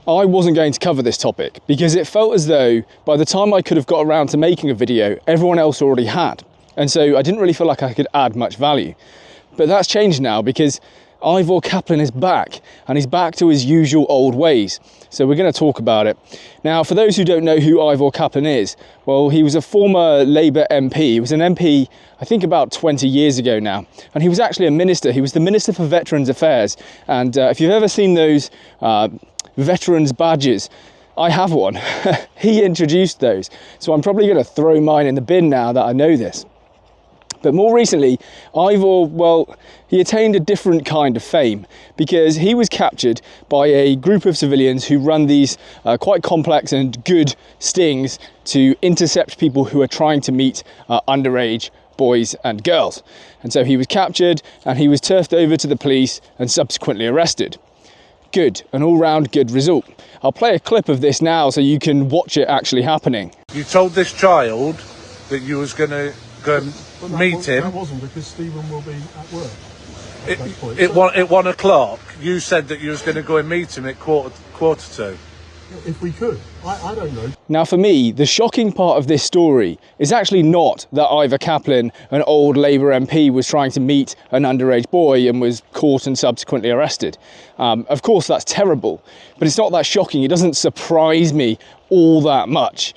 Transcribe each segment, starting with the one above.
I wasn't going to cover this topic because it felt as though by the time I could have got around to making a video, everyone else already had. And so I didn't really feel like I could add much value. But that's changed now because Ivor Caplin is back, and he's back to his usual old ways. So we're going to talk about it. Now, for those who don't know who Ivor Caplin is, well, he was a former Labour MP. He was an MP, I think, about 20 years ago now. And he was actually a minister. He was the Minister for Veterans Affairs. And if you've ever seen those veterans badges, I have one. He introduced those. So I'm probably going to throw mine in the bin now that I know this. But more recently, Ivor, well, he attained a different kind of fame because he was captured by a group of civilians who run these quite complex and good stings to intercept people who are trying to meet underage boys and girls. And so he was captured and he was turfed over to the police and subsequently arrested. Good, an all-round good result. I'll play a clip of this now so you can watch it actually happening. You told this child that you was going to go and meet him. That wasn't because Stephen will be at work. At 1 o'clock, you said that you was going to go and meet him at quarter to. If we could. I don't know. Now for me, the shocking part of this story is actually not that Ivor Caplin, an old Labour MP, was trying to meet an underage boy and was caught and subsequently arrested. Of course, that's terrible, but it's not that shocking. It doesn't surprise me all that much.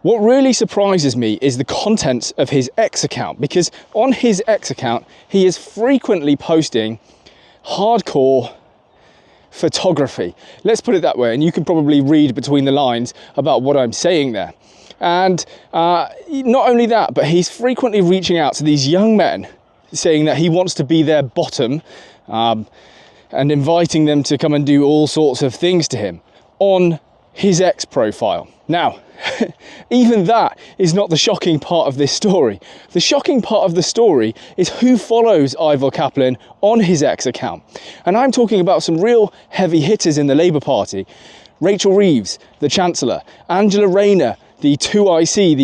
What really surprises me is the contents of his X account, because on his X account, he is frequently posting hardcore photography. Let's put it that way, and you can probably read between the lines about what I'm saying there. And not only that, but he's frequently reaching out to these young men, saying that he wants to be their bottom, and inviting them to come and do all sorts of things to him on his X profile. Now, even that is not the shocking part of this story. The shocking part of the story is who follows Ivor Caplin on his X account. And I'm talking about some real heavy hitters in the Labour Party. Rachel Reeves, the Chancellor, Angela Rayner, the 2IC,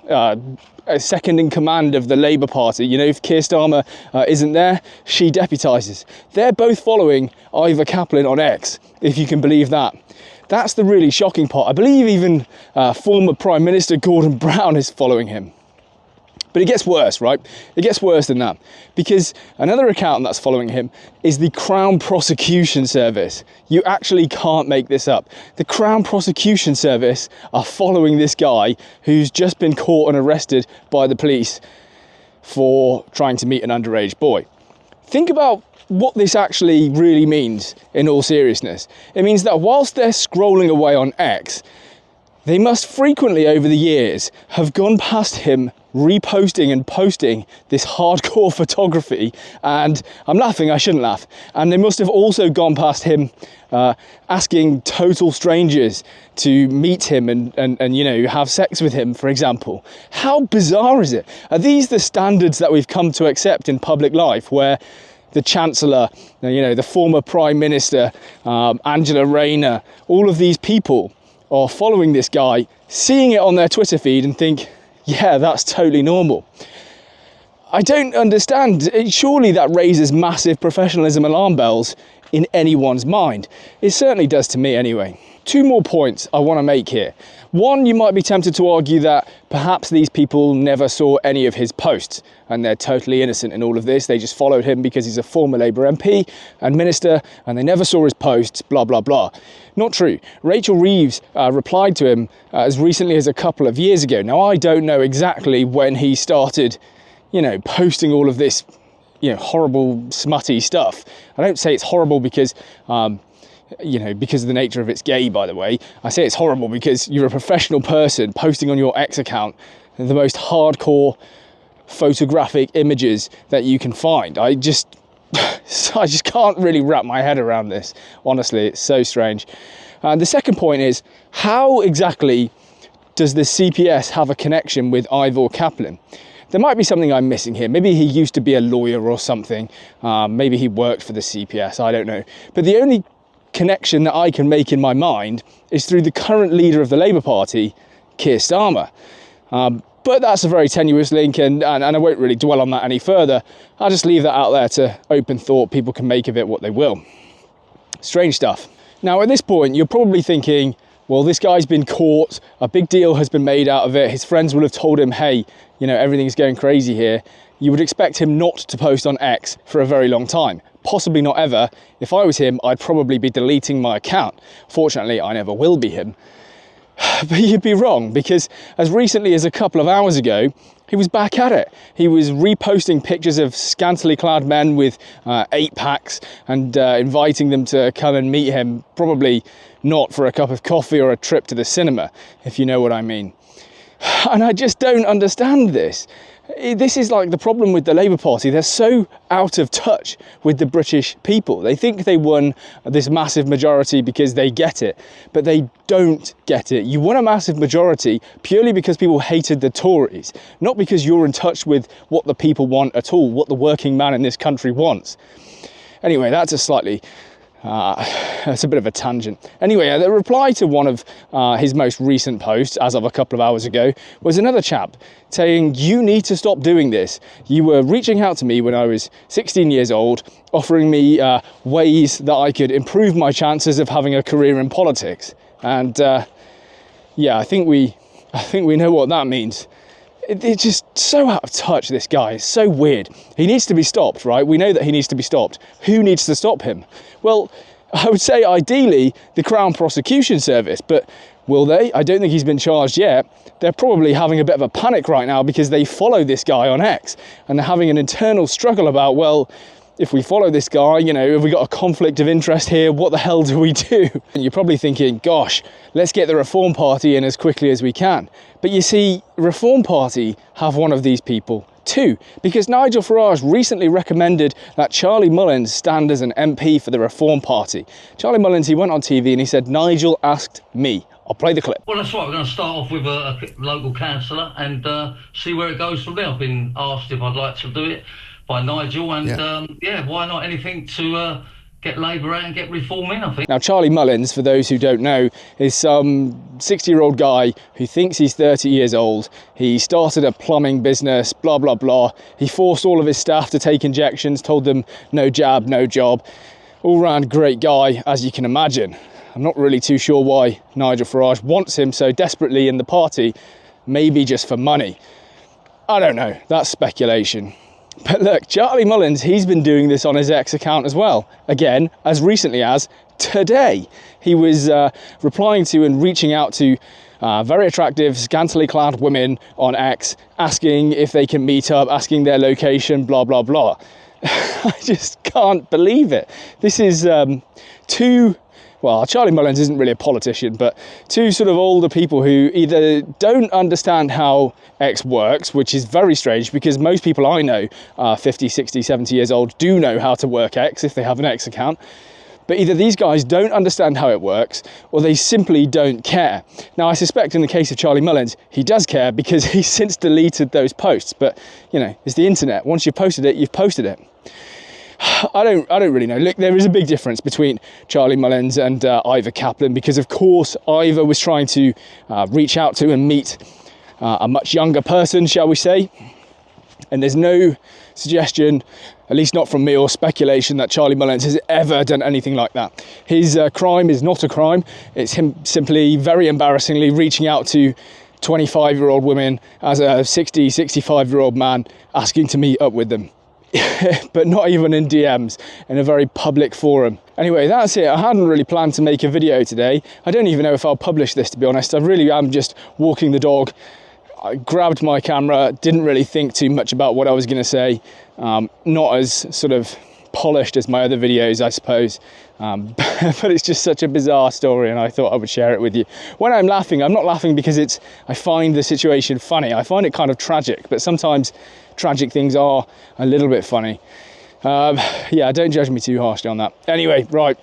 the second in command of the Labour Party. You know, if Keir Starmer isn't there, she deputises. They're both following Ivor Caplin on X, if you can believe that. That's the really shocking part. I believe even former Prime Minister Gordon Brown is following him. But it gets worse, right? It gets worse than that. Because another account that's following him is the Crown Prosecution Service. You actually can't make this up. The Crown Prosecution Service are following this guy who's just been caught and arrested by the police for trying to meet an underage boy. Think about what this actually really means in all seriousness. It means that whilst they're scrolling away on X, they must frequently over the years have gone past him reposting and posting this hardcore photography, and I'm laughing, I shouldn't laugh, and they must have also gone past him asking total strangers to meet him and you know, have sex with him, for example. How bizarre is it? Are these the standards that we've come to accept in public life, where the Chancellor, you know, the former Prime Minister, Angela Rayner, all of these people are following this guy, seeing it on their Twitter feed and think, yeah, that's totally normal. I don't understand. Surely that raises massive professionalism alarm bells in anyone's mind. It certainly does to me anyway. Two more points I want to make here. One, you might be tempted to argue that perhaps these people never saw any of his posts and they're totally innocent in all of this. They just followed him because he's a former Labour MP and minister and they never saw his posts, blah, blah, blah. Not true. Rachel Reeves replied to him as recently as a couple of years ago. Now, I don't know exactly when he started, you know, posting all of this, you know, horrible, smutty stuff. I don't say it's horrible because, you know, because of the nature of it's gay, by the way. I say it's horrible because you're a professional person posting on your X account the most hardcore photographic images that you can find. I just can't really wrap my head around this. Honestly, it's so strange. The second point is, how exactly does the CPS have a connection with Ivor Caplin? There might be something I'm missing here. Maybe he used to be a lawyer or something. Maybe he worked for the CPS, I don't know. But the only connection that I can make in my mind is through the current leader of the Labour Party, Keir Starmer. But that's a very tenuous link, and I won't really dwell on that any further. I'll just leave that out there to open thought. People can make of it what they will. Strange stuff. Now, at this point, you're probably thinking, well, this guy's been caught, a big deal has been made out of it, his friends will have told him, hey, you know, everything's going crazy here. You would expect him not to post on X for a very long time, possibly not ever. If I was him, I'd probably be deleting my account. Fortunately, I never will be him. But you'd be wrong, because as recently as a couple of hours ago, he was back at it. He was reposting pictures of scantily clad men with 8-packs and inviting them to come and meet him, probably not for a cup of coffee or a trip to the cinema, if you know what I mean. And I just don't understand this. This is like the problem with the Labour Party. They're so out of touch with the British people. They think they won this massive majority because they get it, but they don't get it. You won a massive majority purely because people hated the Tories, not because you're in touch with what the people want at all, what the working man in this country wants. Anyway, that's a bit of a tangent. Anyway, the reply to one of his most recent posts, as of a couple of hours ago, was another chap saying, you need to stop doing this. You were reaching out to me when I was 16 years old, offering me ways that I could improve my chances of having a career in politics. And yeah, I think we know what that means. It's just so out of touch, this guy. It's so weird. He needs to be stopped, right? We know that he needs to be stopped. Who needs to stop him? Well, I would say ideally the Crown Prosecution Service, but will they? I don't think he's been charged yet. They're probably having a bit of a panic right now because they follow this guy on X and they're having an internal struggle about, well, if we follow this guy, you know, have we got a conflict of interest here? What the hell do we do? And you're probably thinking, gosh, let's get the Reform Party in as quickly as we can. But you see, Reform Party have one of these people too, because Nigel Farage recently recommended that Charlie Mullins stand as an MP for the Reform Party. Charlie Mullins, he went on TV and he said, Nigel asked me. I'll play the clip. Well, that's right. We're going to start off with a local councillor and see where it goes from there. I've been asked if I'd like to do it by Nigel, and yeah, why not? Anything to get Labour out and get reform in, I think. Now, Charlie Mullins, for those who don't know, is some 60-year-old guy who thinks he's 30 years old. He started a plumbing business, blah, blah, blah. He forced all of his staff to take injections, told them no jab, no job. All-round great guy, as you can imagine. I'm not really too sure why Nigel Farage wants him so desperately in the party, maybe just for money. I don't know, that's speculation. But look, Charlie Mullins, he's been doing this on his X account as well. Again, as recently as today. He was replying to and reaching out to very attractive, scantily clad women on X, asking if they can meet up, asking their location, blah, blah, blah. I just can't believe it. This is well, Charlie Mullins isn't really a politician, but two sort of older people who either don't understand how X works, which is very strange because most people I know, 50, 60, 70 years old, do know how to work X if they have an X account. But either these guys don't understand how it works or they simply don't care. Now, I suspect in the case of Charlie Mullins, he does care because he's since deleted those posts. But, you know, it's the internet. Once you've posted it, you've posted it. I don't really know. Look, there is a big difference between Charlie Mullins and Ivor Caplin because, of course, Ivor was trying to reach out to and meet a much younger person, shall we say. And there's no suggestion, at least not from me, or speculation that Charlie Mullins has ever done anything like that. His crime is not a crime. It's him simply, very embarrassingly, reaching out to 25-year-old women as a 60, 65-year-old man, asking to meet up with them. But not even in DMs, in a very public forum. Anyway, that's it. I hadn't really planned to make a video today. I don't even know if I'll publish this, to be honest. I really am just walking the dog. I grabbed my camera, didn't really think too much about what I was going to say. Not as sort of polished as my other videos, I suppose. But it's just such a bizarre story and I thought I would share it with you. When I'm laughing, I'm not laughing because I find the situation funny. I find it kind of tragic, but sometimes tragic things are a little bit funny. Yeah, don't judge me too harshly on that. Anyway, right,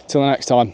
till the next time.